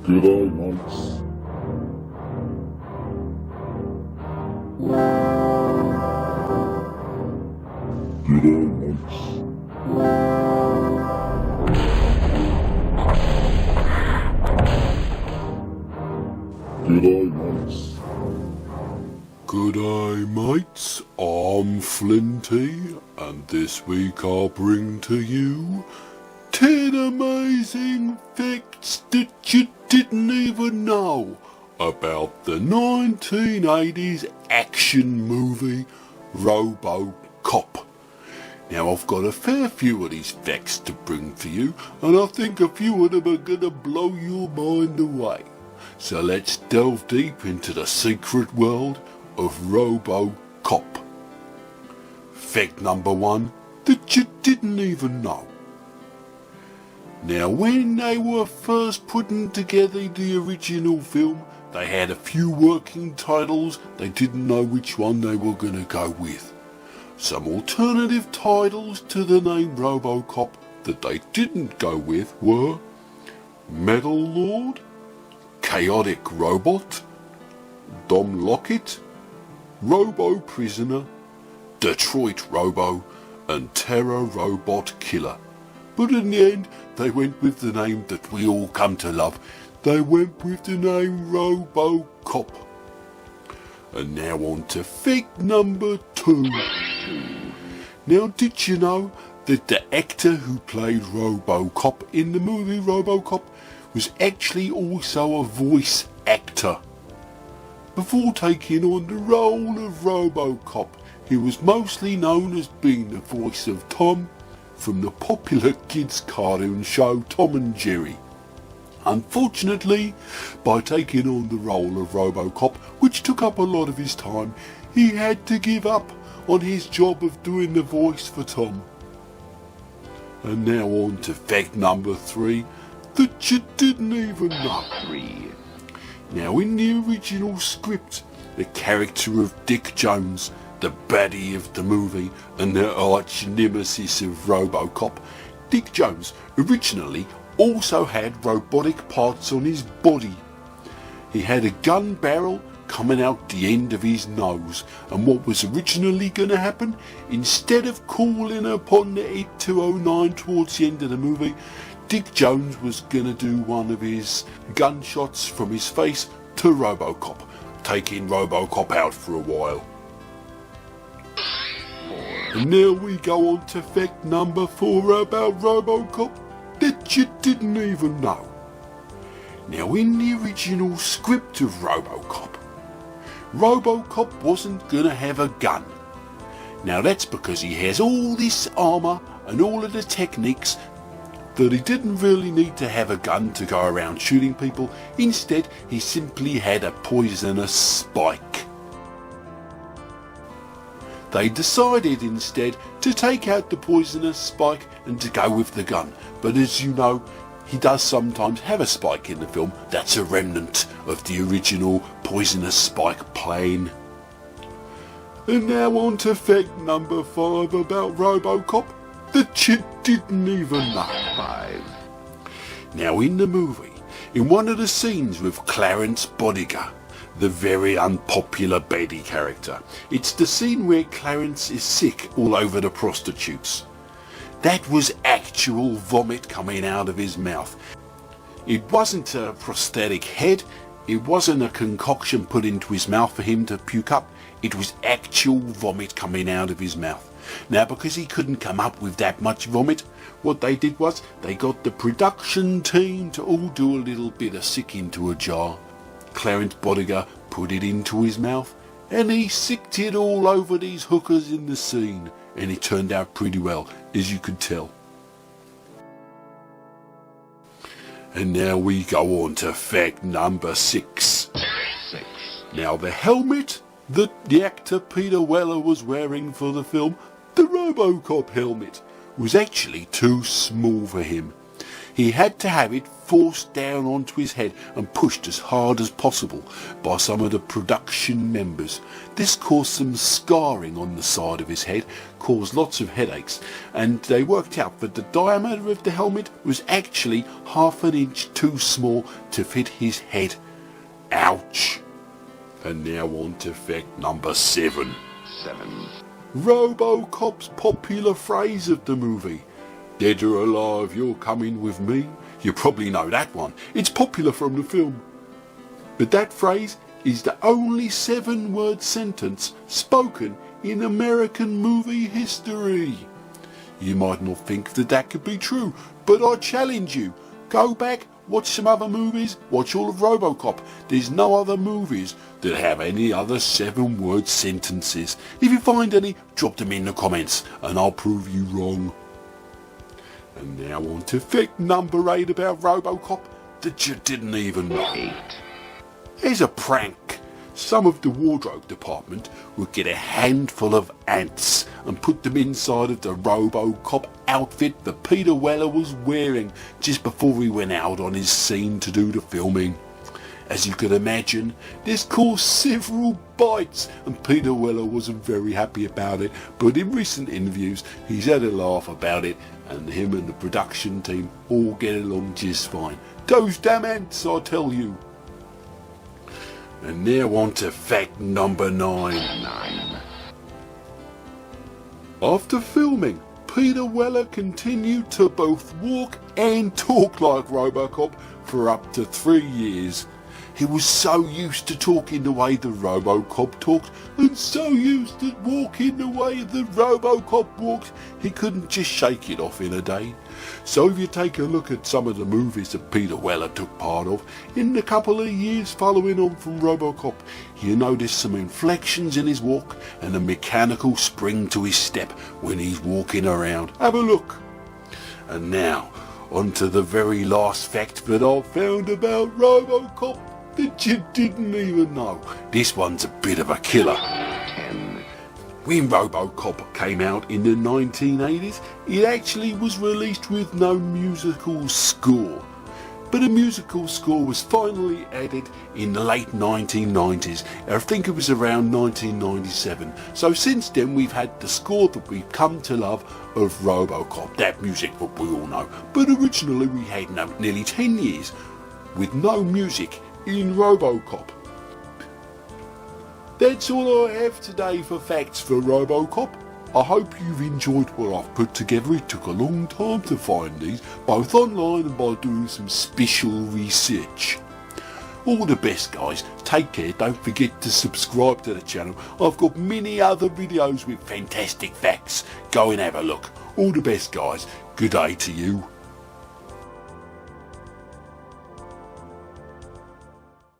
G'day, mates. G'day, mates. G'day, mates. G'day mates, I'm Flinty, and this week I'll bring to you 10 amazing facts that you didn't even know about the 1980s action movie RoboCop. Now I've got a fair few of these facts to bring for you, and I think a few of them are gonna blow your mind away. So let's delve deep into the secret world of RoboCop. Fact number 1 that you didn't even know. Now when they were first putting together the original film, they had a few working titles. They didn't know which one they were going to go with. Some alternative titles to the name RoboCop that they didn't go with were Metal Lord, Chaotic Robot, Dom Lockett, Robo Prisoner, Detroit Robo, and Terror Robot Killer. But in the end, they went with the name that we all come to love. They went with the name RoboCop. And now on to fact number 2. Now did you know that the actor who played RoboCop in the movie RoboCop was actually also a voice actor? Before taking on the role of RoboCop, he was mostly known as being the voice of Tom from the popular kids cartoon show Tom and Jerry. Unfortunately, by taking on the role of RoboCop, which took up a lot of his time, he had to give up on his job of doing the voice for Tom. And now on to fact number 3 that you didn't even know. Now in the original script, the character of Dick Jones, the baddie of the movie and the arch nemesis of RoboCop, Dick Jones originally also had robotic parts on his body. He had a gun barrel coming out the end of his nose, and what was originally going to happen, instead of calling upon the 8209 towards the end of the movie, Dick Jones was going to do one of his gunshots from his face to RoboCop, taking RoboCop out for a while. And now we go on to fact number 4 about RoboCop that you didn't even know. Now in the original script of RoboCop wasn't going to have a gun. Now that's because he has all this armour and all of the techniques that he didn't really need to have a gun to go around shooting people. Instead, he simply had a poisonous spike. They decided instead to take out the poisonous spike and to go with the gun. But as you know, he does sometimes have a spike in the film. That's a remnant of the original poisonous spike plane. And now on to fact number 5 about RoboCop that you didn't even know. Now in the movie, in one of the scenes with Clarence Bodiger, the very unpopular baddie character, it's the scene where Clarence is sick all over the prostitutes. That was actual vomit coming out of his mouth. It wasn't a prosthetic head, it wasn't a concoction put into his mouth for him to puke up, it was actual vomit coming out of his mouth. Now because he couldn't come up with that much vomit, what they did was they got the production team to all do a little bit of sick into a jar. Clarence Bodiger put it into his mouth and he sicked it all over these hookers in the scene, and it turned out pretty well, as you could tell. And now we go on to fact number 6. Now the helmet that the actor Peter Weller was wearing for the film, the RoboCop helmet, was actually too small for him. He had to have it forced down onto his head and pushed as hard as possible by some of the production members. This caused some scarring on the side of his head, caused lots of headaches, and they worked out that the diameter of the helmet was actually half an inch too small to fit his head. Ouch! And now on to fact number 7. RoboCop's popular phrase of the movie. Dead or alive, you're coming with me. You probably know that one. It's popular from the film. But that phrase is the only 7-word sentence spoken in American movie history. You might not think that that could be true, but I challenge you. Go back, watch some other movies, watch all of RoboCop. There's no other movies that have any other 7-word sentences. If you find any, drop them in the comments and I'll prove you wrong. And now on to fact number 8 about RoboCop that you didn't even know. Here's a prank. Some of the wardrobe department would get a handful of ants and put them inside of the RoboCop outfit that Peter Weller was wearing just before he went out on his scene to do the filming. As you could imagine, this caused several bites and Peter Weller wasn't very happy about it, but in recent interviews he's had a laugh about it and him and the production team all get along just fine. Those damn ants, I tell you. And now on to fact number 9. After filming, Peter Weller continued to both walk and talk like RoboCop for up to 3 years. He was so used to talking the way the RoboCop talked and so used to walking the way the RoboCop walked, he couldn't just shake it off in a day. So if you take a look at some of the movies that Peter Weller took part of, in the couple of years following on from RoboCop, you notice some inflections in his walk and a mechanical spring to his step when he's walking around. Have a look. And now, on to the very last fact that I found about RoboCop that you didn't even know. This one's a bit of a killer. When RoboCop came out in the 1980s, it actually was released with no musical score. But a musical score was finally added in the late 1990s. I think it was around 1997. So since then we've had the score that we've come to love of RoboCop, that music that we all know. But originally we had nearly 10 years with no music in RoboCop. That's all I have today for facts for RoboCop. I hope you've enjoyed what I've put together. It took a long time to find these, both online and by doing some special research. All the best, guys. Take care. Don't forget to subscribe to the channel. I've got many other videos with fantastic facts. Go and have a look. All the best, guys. Good day to you.